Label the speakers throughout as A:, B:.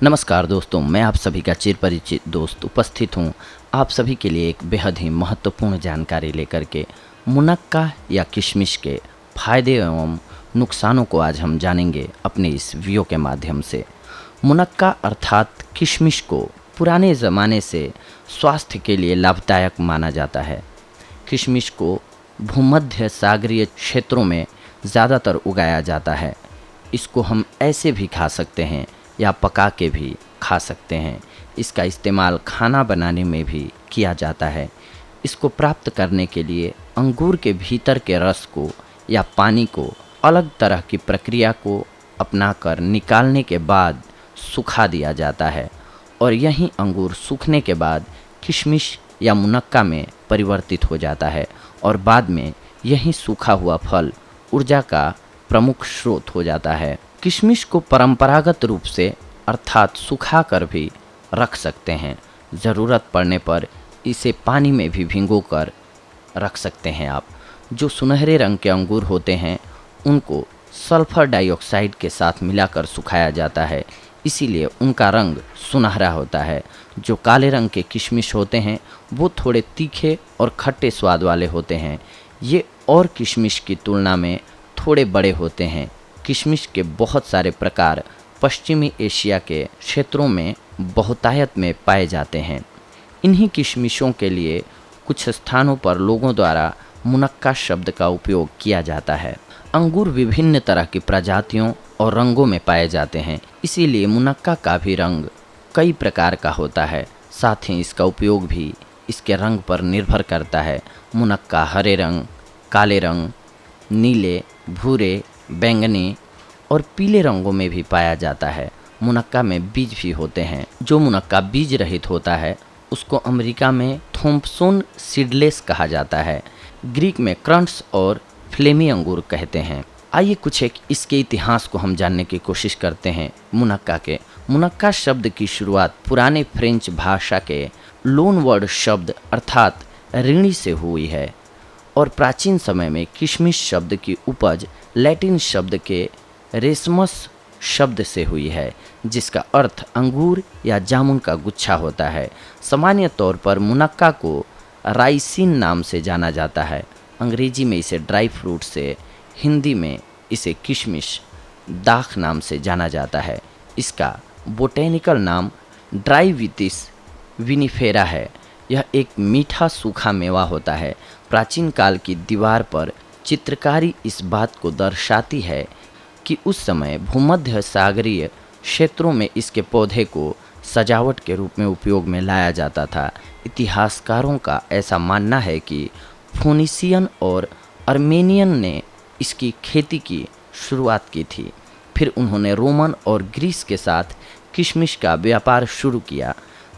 A: नमस्कार दोस्तों, मैं आप सभी का चिर परिचित दोस्त उपस्थित हूँ आप सभी के लिए एक बेहद ही महत्वपूर्ण जानकारी लेकर के। मुनक्का या किशमिश के फायदे एवं नुकसानों को आज हम जानेंगे अपने इस वीडियो के माध्यम से। मुनक्का अर्थात किशमिश को पुराने ज़माने से स्वास्थ्य के लिए लाभदायक माना जाता है। किशमिश को भूमध्य सागरीय क्षेत्रों में ज़्यादातर उगाया जाता है। इसको हम ऐसे भी खा सकते हैं या पका के भी खा सकते हैं। इसका इस्तेमाल खाना बनाने में भी किया जाता है। इसको प्राप्त करने के लिए अंगूर के भीतर के रस को या पानी को अलग तरह की प्रक्रिया को अपनाकर निकालने के बाद सुखा दिया जाता है और यही अंगूर सूखने के बाद किशमिश या मुनक्का में परिवर्तित हो जाता है और बाद में यही सूखा हुआ फल ऊर्जा का प्रमुख स्रोत हो जाता है। किशमिश को परंपरागत रूप से अर्थात सुखा कर भी रख सकते हैं। ज़रूरत पड़ने पर इसे पानी में भी भिगोकर रख सकते हैं आप। जो सुनहरे रंग के अंगूर होते हैं उनको सल्फर डाइऑक्साइड के साथ मिलाकर सुखाया जाता है, इसीलिए उनका रंग सुनहरा होता है। जो काले रंग के किशमिश होते हैं वो थोड़े तीखे और खट्टे स्वाद वाले होते हैं। ये और किशमिश की तुलना में थोड़े बड़े होते हैं। किशमिश के बहुत सारे प्रकार पश्चिमी एशिया के क्षेत्रों में बहुतायत में पाए जाते हैं। इन्हीं किशमिशों के लिए कुछ स्थानों पर लोगों द्वारा मुनक्का शब्द का उपयोग किया जाता है। अंगूर विभिन्न तरह की प्रजातियों और रंगों में पाए जाते हैं, इसीलिए मुनक्का का भी रंग कई प्रकार का होता है। साथ ही इसका उपयोग भी इसके रंग पर निर्भर करता है। मुनक्का हरे रंग, काले रंग, नीले, भूरे, बैंगनी और पीले रंगों में भी पाया जाता है। मुनक्का में बीज भी होते हैं। जो मुनक्का बीज रहित होता है उसको अमेरिका में थॉम्पसन सीडलेस कहा जाता है। ग्रीक में क्रंट्स और फ्लेमी अंगूर कहते हैं। आइए कुछ एक इसके इतिहास को हम जानने की कोशिश करते हैं। मुनक्का शब्द की शुरुआत पुराने फ्रेंच भाषा के लोन वर्ड शब्द अर्थात ऋणी से हुई है और प्राचीन समय में किशमिश शब्द की उपज लैटिन शब्द के रेसमस शब्द से हुई है, जिसका अर्थ अंगूर या जामुन का गुच्छा होता है। सामान्य तौर पर मुनक्का को राइसिन नाम से जाना जाता है। अंग्रेजी में इसे ड्राई फ्रूट से, हिंदी में इसे किशमिश दाख नाम से जाना जाता है। इसका बोटेनिकल नाम ड्राइविटिस विनिफेरा है। यह एक मीठा सूखा मेवा होता है। प्राचीन काल की दीवार पर चित्रकारी इस बात को दर्शाती है कि उस समय भूमध्य सागरीय क्षेत्रों में इसके पौधे को सजावट के रूप में उपयोग में लाया जाता था। इतिहासकारों का ऐसा मानना है कि फोनिशियन और अर्मेनियन ने इसकी खेती की शुरुआत की थी। फिर उन्होंने रोमन और ग्रीस के साथ किशमिश का व्यापार शुरू किया,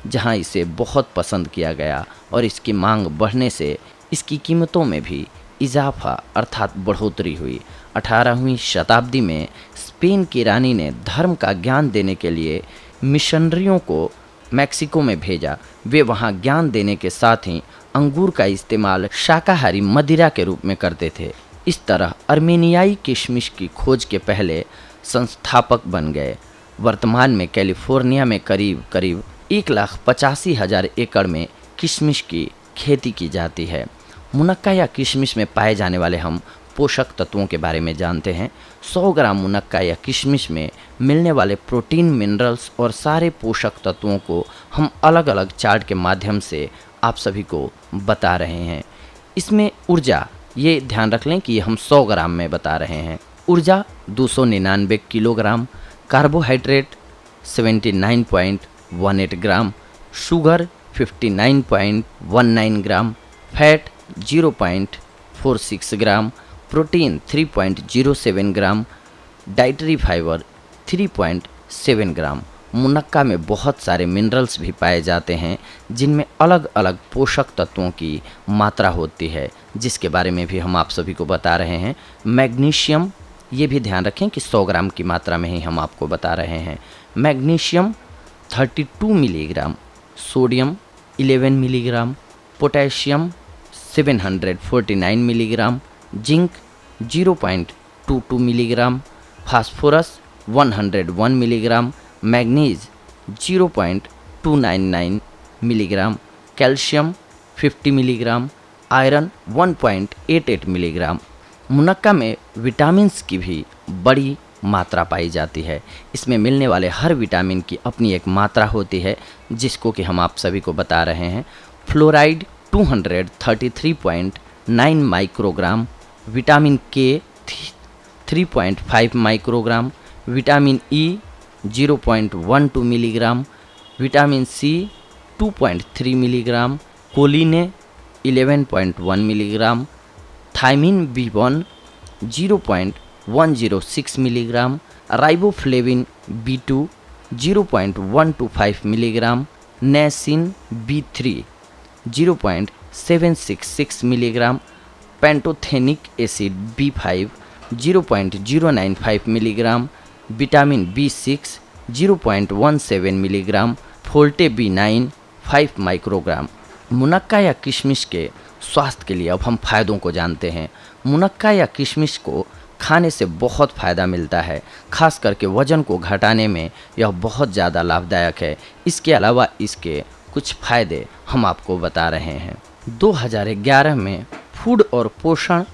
A: जहां इसे बहुत पसंद किया गया और इसकी मांग बढ़ने से इसकी कीमतों में भी इजाफा अर्थात बढ़ोतरी हुई। 18वीं शताब्दी में स्पेन की रानी ने धर्म का ज्ञान देने के लिए मिशनरियों को मैक्सिको में भेजा। वे वहां ज्ञान देने के साथ ही अंगूर का इस्तेमाल शाकाहारी मदिरा के रूप में करते थे। इस तरह अर्मेनियाई किशमिश की खोज के पहले संस्थापक बन गए। वर्तमान में कैलिफोर्निया में करीब 1,85,000 एकड़ में किशमिश की खेती की जाती है। मुनक्का या किशमिश में पाए जाने वाले हम पोषक तत्वों के बारे में जानते हैं। 100 ग्राम मुनक्का या किशमिश में मिलने वाले प्रोटीन, मिनरल्स और सारे पोषक तत्वों को हम अलग अलग चार्ट के माध्यम से आप सभी को बता रहे हैं। इसमें ऊर्जा, ये ध्यान रख लें कि हम 100 ग्राम में बता रहे हैं। ऊर्जा 299 किलोग्राम, कार्बोहाइड्रेट 79.18 ग्राम, शुगर 59.19 ग्राम, फैट 0.46 ग्राम, प्रोटीन 3.07 ग्राम, डाइटरी फाइबर 3.7 ग्राम। मुनक्का में बहुत सारे मिनरल्स भी पाए जाते हैं जिनमें अलग अलग पोषक तत्वों की मात्रा होती है, जिसके बारे में भी हम आप सभी को बता रहे हैं। मैग्नीशियम, ये भी ध्यान रखें कि 100 ग्राम की मात्रा में ही हम आपको बता रहे हैं। Magnesium 32 milligram, sodium 11 milligram, potassium 749 milligram, zinc 0.22 milligram, phosphorus 101 milligram, manganese 0.299 milligram, calcium 50 milligram, iron 1.88 milligram. मुनक्का में विटामिन्स की भी बड़ी मात्रा पाई जाती है। इसमें मिलने वाले हर विटामिन की अपनी एक मात्रा होती है, जिसको कि हम आप सभी को बता रहे हैं। Fluoride 233.9 microgram, vitamin K 3.5 microgram, vitamin E 0.12 milligram, vitamin C 2.3 milligram, choline 11.1 milligram, thiamine B1 0.106 milligram, riboflavin B2 0.125 milligram, niacin B3 0.766 milligram, pantothenic acid B5 0.095 milligram, vitamin B6 0.17 milligram, folate B9 5 microgram. मुनक्का या किशमिश के स्वास्थ्य के लिए अब हम फायदों को जानते हैं। मुनक्का या किशमिश को खाने से बहुत फ़ायदा मिलता है, खास करके वज़न को घटाने में यह बहुत ज़्यादा लाभदायक है। इसके अलावा इसके कुछ फ़ायदे हम आपको बता रहे हैं। 2011 में फूड और पोषण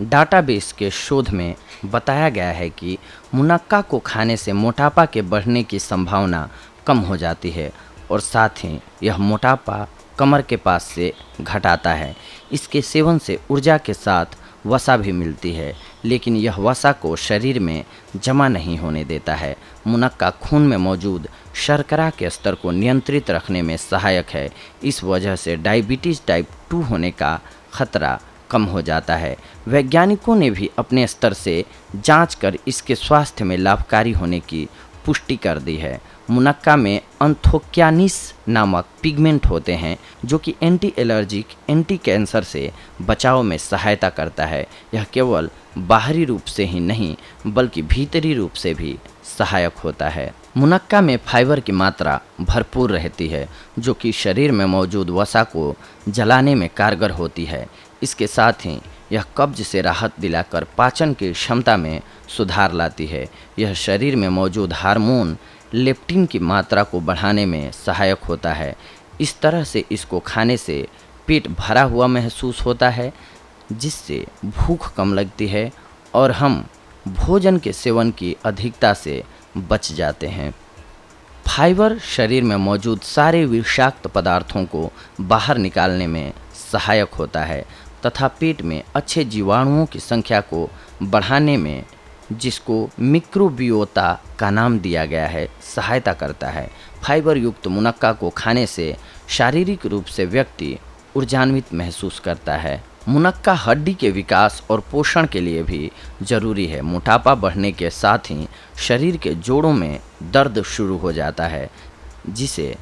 A: डाटाबेस के शोध में बताया गया है कि मुनक्का को खाने से मोटापा के बढ़ने की संभावना कम हो जाती है और साथ ही यह मोटापा कमर के पास से घटाता है। इसके सेवन से ऊर्जा के साथ वसा भी मिलती है, लेकिन यह वसा को शरीर में जमा नहीं होने देता है। मुनक्का खून में मौजूद शर्करा के स्तर को नियंत्रित रखने में सहायक है। इस वजह से डायबिटीज़ टाइप 2 होने का खतरा कम हो जाता है। वैज्ञानिकों ने भी अपने स्तर से जांच कर इसके स्वास्थ्य में लाभकारी होने की पुष्टि कर दी है। मुनक्का में एंथोक्यानिस नामक पिगमेंट होते हैं, जो कि एंटी एलर्जिक, एंटी कैंसर से बचाव में सहायता करता है। यह केवल बाहरी रूप से ही नहीं बल्कि भीतरी रूप से भी सहायक होता है। मुनक्का में फाइबर की मात्रा भरपूर रहती है, जो कि शरीर में मौजूद वसा को जलाने में कारगर होती है। इसके साथ ही यह कब्ज से राहत दिलाकर पाचन की क्षमता में सुधार लाती है। यह शरीर में मौजूद हार्मोन लेप्टिन की मात्रा को बढ़ाने में सहायक होता है। इस तरह से इसको खाने से पेट भरा हुआ महसूस होता है, जिससे भूख कम लगती है और हम भोजन के सेवन की अधिकता से बच जाते हैं। फाइबर शरीर में मौजूद सारे विषाक्त पदार्थों को बाहर निकालने में सहायक होता है तथा पेट में अच्छे जीवाणुओं की संख्या को बढ़ाने में, जिसको मिक्रोबियोता का नाम दिया गया है, सहायता करता है। फाइबर युक्त मुनक्का को खाने से शारीरिक रूप से व्यक्ति ऊर्जान्वित महसूस करता है। मुनक्का हड्डी के विकास और पोषण के लिए भी जरूरी है। मोटापा बढ़ने के साथ ही शरीर के जोड़ों में दर्द शुरू हो जाता है, जिसे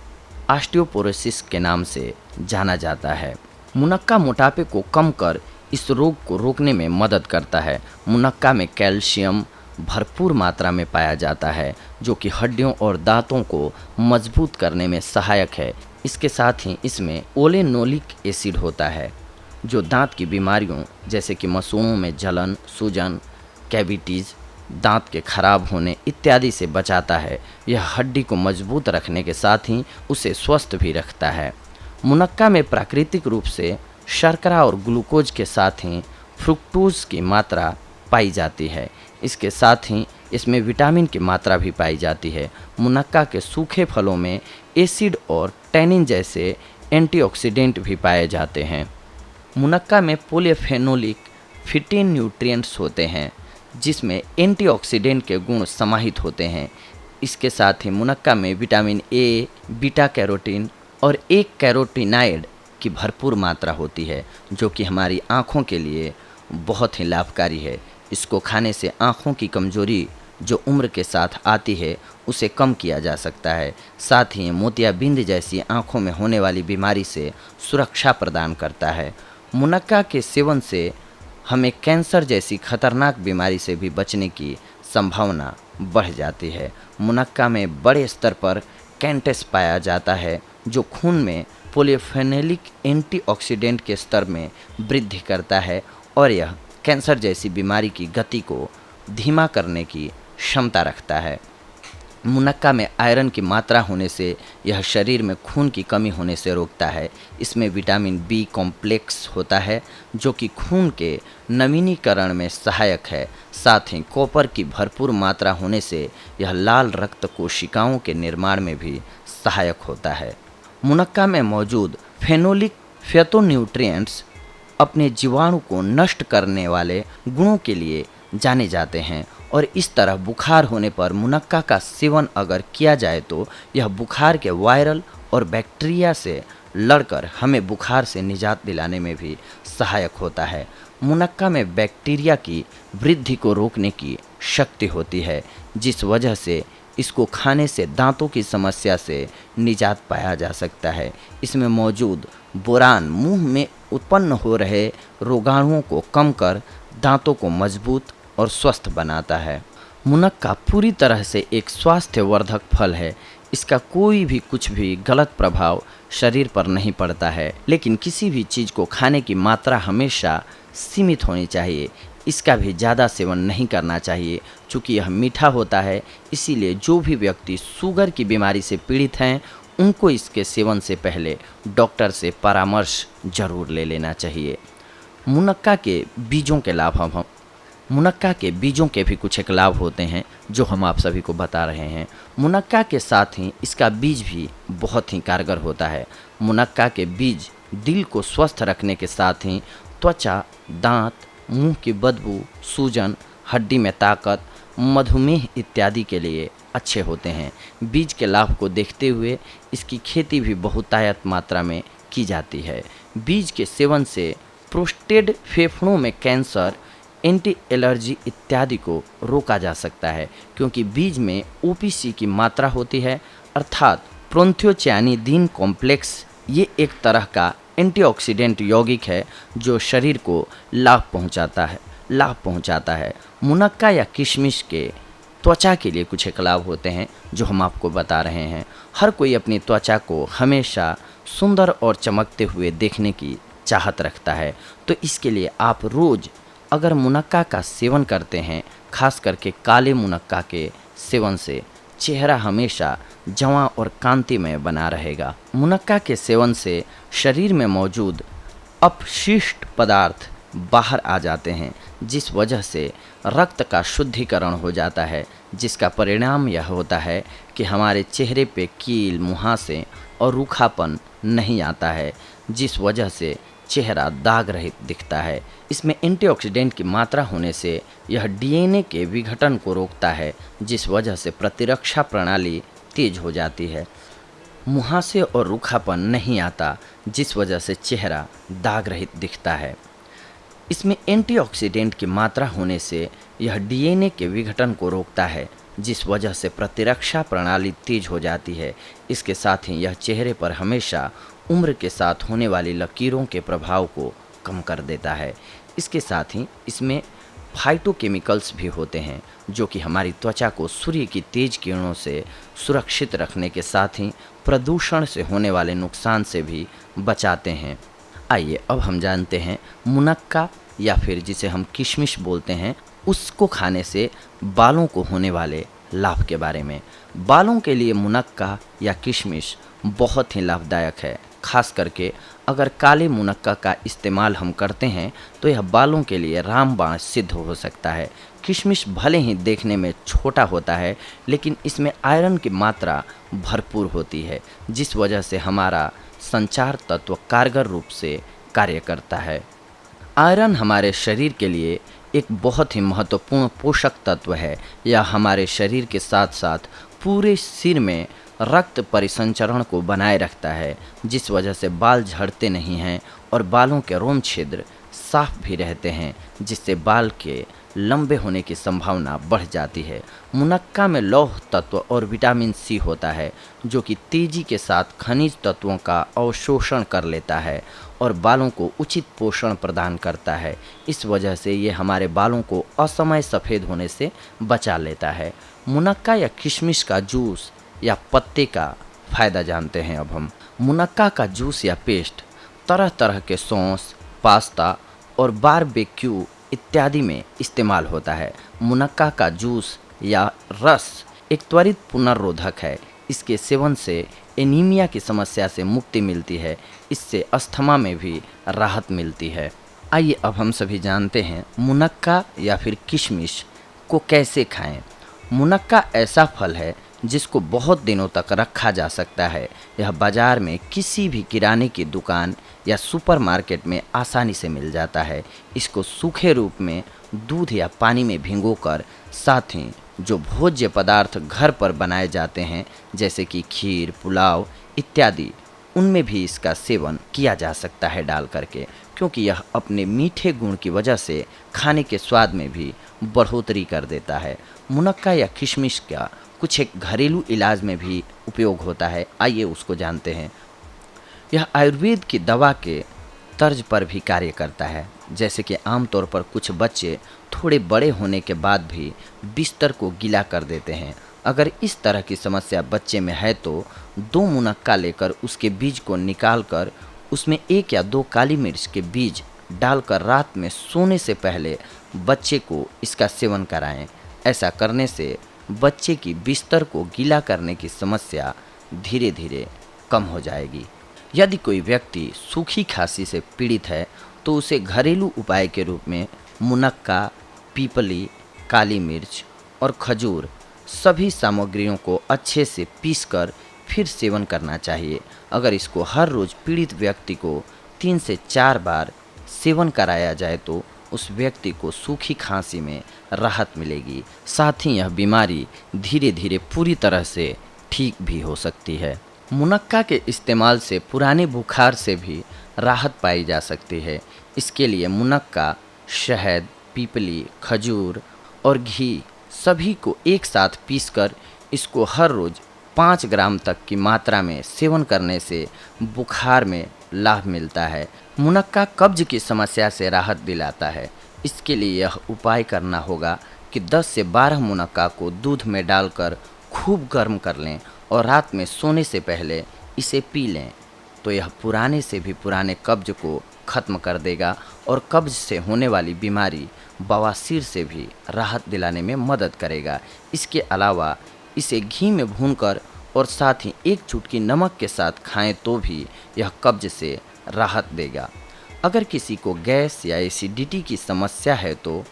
A: ऑस्टियोपोरोसिस के नाम से जाना जाता है। मुनक्का मोटापे को कम कर इस रोग को रोकने में मदद करता है। मुनक्का में कैल्शियम भरपूर मात्रा में पाया जाता है, जो कि हड्डियों और दांतों को मजबूत करने में सहायक है। इसके साथ ही इसमें ओलेनोलिक एसिड होता है, जो दांत की बीमारियों जैसे कि मसूड़ों में जलन, सूजन, कैविटीज़, दांत के खराब होने इत्यादि से बचाता है। यह हड्डी को मजबूत रखने के साथ ही उसे स्वस्थ भी रखता है। मुनक्का में प्राकृतिक रूप से शर्करा और ग्लूकोज के साथ ही फ्रुक्टोज की मात्रा पाई जाती है। इसके साथ ही इसमें विटामिन की मात्रा भी पाई जाती है। मुनक्का के सूखे फलों में एसिड और टैनिन जैसे एंटीऑक्सीडेंट भी पाए जाते हैं। मुनक्का में पॉलीफेनोलिक फिटिन न्यूट्रिएंट्स होते हैं, जिसमें एंटीऑक्सीडेंट के गुण समाहित होते हैं। इसके साथ ही मुनक्का में विटामिन ए, बीटा कैरोटीन और एक कैरोटीनाइड की भरपूर मात्रा होती है, जो कि हमारी आँखों के लिए बहुत ही लाभकारी है। इसको खाने से आँखों की कमजोरी जो उम्र के साथ आती है उसे कम किया जा सकता है। साथ ही मोतियाबिंद जैसी आँखों में होने वाली बीमारी से सुरक्षा प्रदान करता है। मुनक्का के सेवन से हमें कैंसर जैसी खतरनाक बीमारी से भी बचने की संभावना बढ़ जाती है। मुनक्का में बड़े स्तर पर कैंटेस पाया जाता है, जो खून में पॉलीफेनोलिक एंटीऑक्सीडेंट के स्तर में वृद्धि करता है और यह कैंसर जैसी बीमारी की गति को धीमा करने की क्षमता रखता है। मुनक्का में आयरन की मात्रा होने से यह शरीर में खून की कमी होने से रोकता है। इसमें विटामिन बी कॉम्प्लेक्स होता है जो कि खून के नवीनीकरण में सहायक है। साथ ही कॉपर की भरपूर मात्रा होने से यह लाल रक्त कोशिकाओं के निर्माण में भी सहायक होता है। मुनक्का में मौजूद फेनोलिक फिटोन्यूट्रिएंट्स अपने जीवाणु को नष्ट करने वाले गुणों के लिए जाने जाते हैं और इस तरह बुखार होने पर मुनक्का का सेवन अगर किया जाए तो यह बुखार के वायरल और बैक्टीरिया से लड़कर हमें बुखार से निजात दिलाने में भी सहायक होता है। मुनक्का में बैक्टीरिया की वृद्धि को रोकने की शक्ति होती है, जिस वजह से इसको खाने से दांतों की समस्या से निजात पाया जा सकता है। इसमें मौजूद बोरान मुंह में उत्पन्न हो रहे रोगाणुओं को कम कर दांतों को मजबूत और स्वस्थ बनाता है। मुनक्का पूरी तरह से एक स्वास्थ्यवर्धक फल है। इसका कोई भी कुछ भी गलत प्रभाव शरीर पर नहीं पड़ता है, लेकिन किसी भी चीज़ को खाने की मात्रा हमेशा सीमित होनी चाहिए। इसका भी ज़्यादा सेवन नहीं करना चाहिए। चूँकि यह मीठा होता है, इसीलिए जो भी व्यक्ति शुगर की बीमारी से पीड़ित हैं उनको इसके सेवन से पहले डॉक्टर से परामर्श जरूर ले लेना चाहिए। मुनक्का के बीजों के लाभ हम मुनक्का के बीजों के भी कुछ एक लाभ होते हैं जो हम आप सभी को बता रहे हैं। मुनक्का के साथ ही इसका बीज भी बहुत ही कारगर होता है। मुनक्का के बीज दिल को स्वस्थ रखने के साथ ही त्वचा, दांत, मुंह की बदबू, सूजन, हड्डी में ताकत, मधुमेह इत्यादि के लिए अच्छे होते हैं। बीज के लाभ को देखते हुए इसकी खेती भी बहुतायत मात्रा में की जाती है। बीज के सेवन से प्रोस्टेट, फेफड़ों में कैंसर, एंटी एलर्जी इत्यादि को रोका जा सकता है, क्योंकि बीज में ओपीसी की मात्रा होती है, अर्थात प्रोंथियोचानिडीन कॉम्प्लेक्स। ये एक तरह का एंटीऑक्सीडेंट यौगिक है जो शरीर को लाभ पहुंचाता है। मुनक्का या किशमिश के त्वचा के लिए कुछ एक लाभ होते हैं जो हम आपको बता रहे हैं। हर कोई अपनी त्वचा को हमेशा सुंदर और चमकते हुए देखने की चाहत रखता है, तो इसके लिए आप रोज़ अगर मुनक्का का सेवन करते हैं, खास करके काले मुनक्का के सेवन से चेहरा हमेशा जवां और कांतिमय बना रहेगा। मुनक्का के सेवन से शरीर में मौजूद अपशिष्ट पदार्थ बाहर आ जाते हैं, जिस वजह से रक्त का शुद्धिकरण हो जाता है, जिसका परिणाम यह होता है कि हमारे चेहरे पे कील, मुहासे और रूखापन नहीं आता है, जिस वजह से चेहरा दाग रहित दिखता है। इसमें एंटीऑक्सीडेंट की मात्रा होने से यह डीएनए के विघटन को रोकता है, जिस वजह से प्रतिरक्षा प्रणाली तेज हो जाती है। मुहासे और रूखापन नहीं आता, जिस वजह से चेहरा दाग रहित दिखता है। इसमें एंटीऑक्सीडेंट की मात्रा होने से यह डीएनए के विघटन को रोकता है, जिस वजह से प्रतिरक्षा प्रणाली तेज हो जाती है। इसके साथ ही यह चेहरे पर हमेशा उम्र के साथ होने वाली लकीरों के प्रभाव को कम कर देता है। इसके साथ ही इसमें फाइटोकेमिकल्स भी होते हैं जो कि हमारी त्वचा को सूर्य की तेज किरणों से सुरक्षित रखने के साथ ही प्रदूषण से होने वाले नुकसान से भी बचाते हैं। आइए अब हम जानते हैं मुनक्का या फिर जिसे हम किशमिश बोलते हैं, उसको खाने से बालों को होने वाले लाभ के बारे में। बालों के लिए मुनक्का या किशमिश बहुत ही लाभदायक है। खास करके अगर काले मुनक्का का इस्तेमाल हम करते हैं तो यह बालों के लिए रामबाण सिद्ध हो सकता है। किशमिश भले ही देखने में छोटा होता है, लेकिन इसमें आयरन की मात्रा भरपूर होती है, जिस वजह से हमारा संचार तत्व कारगर रूप से कार्य करता है। आयरन हमारे शरीर के लिए एक बहुत ही महत्वपूर्ण पोषक तत्व है। यह हमारे शरीर के साथ साथ पूरे सिर में रक्त परिसंचरण को बनाए रखता है, जिस वजह से बाल झड़ते नहीं हैं और बालों के रोम छिद्र साफ भी रहते हैं, जिससे बाल के लंबे होने की संभावना बढ़ जाती है। मुनक्का में लौह तत्व और विटामिन सी होता है, जो कि तेजी के साथ खनिज तत्वों का अवशोषण कर लेता है और बालों को उचित पोषण प्रदान करता है। इस वजह से ये हमारे बालों को असमय सफ़ेद होने से बचा लेता है। मुनक्का या किशमिश का जूस या पत्ते का फ़ायदा जानते हैं अब हम। मुनक्का का जूस या पेस्ट तरह तरह के सॉस, पास्ता और बारबेक्यू इत्यादि में इस्तेमाल होता है। मुनक्का का जूस या रस एक त्वरित पुनर्रोधक है। इसके सेवन से एनीमिया की समस्या से मुक्ति मिलती है। इससे अस्थमा में भी राहत मिलती है। आइए अब हम सभी जानते हैं मुनक्का या फिर किशमिश को कैसे खाएं। मुनक्का ऐसा फल है जिसको बहुत दिनों तक रखा जा सकता है। यह बाजार में किसी भी किराने की दुकान या सुपरमार्केट में आसानी से मिल जाता है। इसको सूखे रूप में दूध या पानी में भिगोकर, साथ ही जो भोज्य पदार्थ घर पर बनाए जाते हैं जैसे कि खीर, पुलाव इत्यादि, उनमें भी इसका सेवन किया जा सकता है डाल करके, क्योंकि यह अपने मीठे गुण की वजह से खाने के स्वाद में भी बढ़ोतरी कर देता है। मुनक्का या किशमिश का कुछ एक घरेलू इलाज में भी उपयोग होता है। आइए उसको जानते हैं। यह आयुर्वेद की दवा के तर्ज पर भी कार्य करता है। जैसे कि आमतौर पर कुछ बच्चे थोड़े बड़े होने के बाद भी बिस्तर को गीला कर देते हैं। अगर इस तरह की समस्या बच्चे में है तो 2 मुनक्का लेकर उसके बीज को निकालकर उसमें 1 या 2 काली मिर्च के बीज डालकर रात में सोने से पहले बच्चे को इसका सेवन कराएं। ऐसा करने से बच्चे की बिस्तर को गीला करने की समस्या धीरे धीरे कम हो जाएगी। यदि कोई व्यक्ति सूखी खांसी से पीड़ित है तो उसे घरेलू उपाय के रूप में मुनक्का, पीपली, काली मिर्च और खजूर सभी सामग्रियों को अच्छे से पीसकर फिर सेवन करना चाहिए। अगर इसको हर रोज़ पीड़ित व्यक्ति को 3 से 4 बार सेवन कराया जाए तो उस व्यक्ति को सूखी खांसी में राहत मिलेगी। साथ ही यह बीमारी धीरे धीरे पूरी तरह से ठीक भी हो सकती है। मुनक्का के इस्तेमाल से पुराने बुखार से भी राहत पाई जा सकती है। इसके लिए मुनक्का, शहद, पीपली, खजूर और घी सभी को एक साथ पीसकर इसको हर रोज़ 5 ग्राम तक की मात्रा में सेवन करने से बुखार में लाभ मिलता है। मुनक्का कब्ज की समस्या से राहत दिलाता है। इसके लिए यह उपाय करना होगा कि 10 से 12 मुनक्का को दूध में डालकर खूब गर्म कर लें और रात में सोने से पहले इसे पी लें, तो यह पुराने से भी पुराने कब्ज को खत्म कर देगा और कब्ज से होने वाली बीमारी बवासीर से भी राहत दिलाने में मदद करेगा। इसके अलावा इसे घी में भूनकर और साथ ही 1 चुटकी नमक के साथ खाएं तो भी यह कब्ज से राहत देगा। अगर किसी को गैस या एसिडिटी की समस्या है तो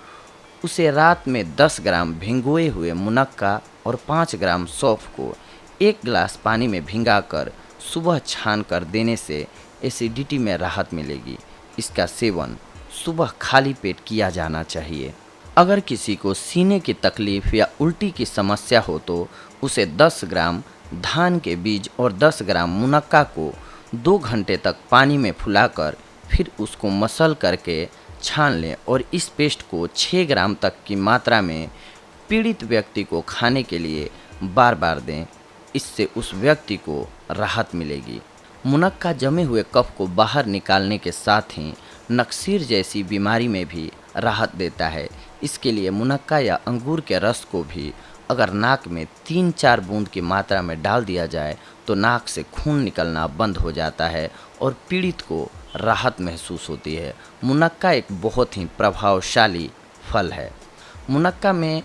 A: उसे रात में 10 ग्राम भिगोए हुए मुनक्का और 5 ग्राम सौंफ को 1 गिलास पानी में भिंगाकर सुबह छान कर देने से एसिडिटी में राहत मिलेगी। इसका सेवन सुबह खाली पेट किया जाना चाहिए। अगर किसी को सीने की तकलीफ़ या उल्टी की समस्या हो तो उसे 10 ग्राम धान के बीज और 10 ग्राम मुनक्का को 2 घंटे तक पानी में फुलाकर फिर उसको मसल करके छान लें और इस पेस्ट को 6 ग्राम तक की मात्रा में पीड़ित व्यक्ति को खाने के लिए बार बार दें। इससे उस व्यक्ति को राहत मिलेगी। मुनक्का जमे हुए कफ को बाहर निकालने के साथ ही नक्सीर जैसी बीमारी में भी राहत देता है। इसके लिए मुनक्का या अंगूर के रस को भी अगर नाक में 3-4 बूंद की मात्रा में डाल दिया जाए तो नाक से खून निकलना बंद हो जाता है और पीड़ित को राहत महसूस होती है। मुनक्का एक बहुत ही प्रभावशाली फल है। मुनक्का में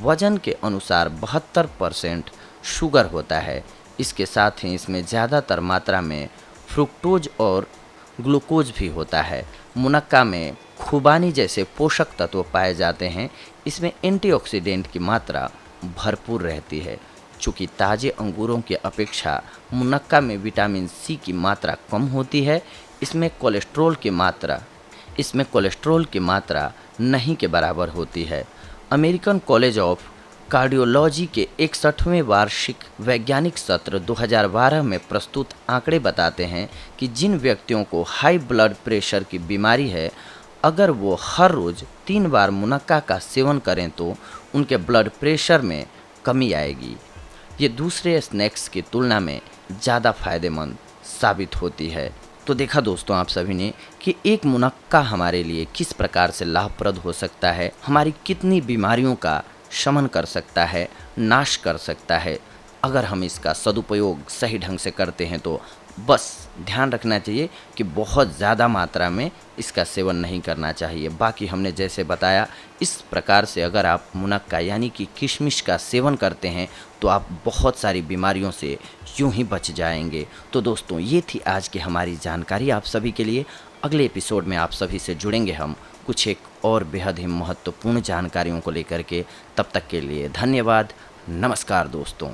A: वजन के अनुसार 72% शुगर होता है। इसके साथ ही इसमें ज़्यादातर मात्रा में फ्रुक्टोज और ग्लूकोज भी होता है। मुनक्का में खुबानी जैसे पोषक तत्व पाए जाते हैं। इसमें एंटीऑक्सीडेंट की मात्रा भरपूर रहती है। चूँकि ताज़े अंगूरों की अपेक्षा मुनक्का में विटामिन सी की मात्रा कम होती है। इसमें कोलेस्ट्रॉल की मात्रा नहीं के बराबर होती है। अमेरिकन कॉलेज ऑफ कार्डियोलॉजी के 61वें वार्षिक वैज्ञानिक सत्र 2012 में प्रस्तुत आंकड़े बताते हैं कि जिन व्यक्तियों को हाई ब्लड प्रेशर की बीमारी है, अगर वो हर रोज़ 3 बार मुनक्का का सेवन करें तो उनके ब्लड प्रेशर में कमी आएगी। ये दूसरे स्नैक्स की तुलना में ज़्यादा फायदेमंद साबित होती है। तो देखा दोस्तों आप सभी ने कि एक मुनक्का हमारे लिए किस प्रकार से लाभप्रद हो सकता है, हमारी कितनी बीमारियों का शमन कर सकता है, नाश कर सकता है। अगर हम इसका सदुपयोग सही ढंग से करते हैं तो बस ध्यान रखना चाहिए कि बहुत ज़्यादा मात्रा में इसका सेवन नहीं करना चाहिए। बाकी हमने जैसे बताया इस प्रकार से अगर आप मुनक्का यानी कि किशमिश का सेवन करते हैं तो आप बहुत सारी बीमारियों से यूं ही बच जाएंगे। तो दोस्तों ये थी आज की हमारी जानकारी आप सभी के लिए। अगले एपिसोड में आप सभी से जुड़ेंगे हम कुछ एक और बेहद ही महत्वपूर्ण जानकारियों को लेकर के। तब तक के लिए धन्यवाद। नमस्कार दोस्तों।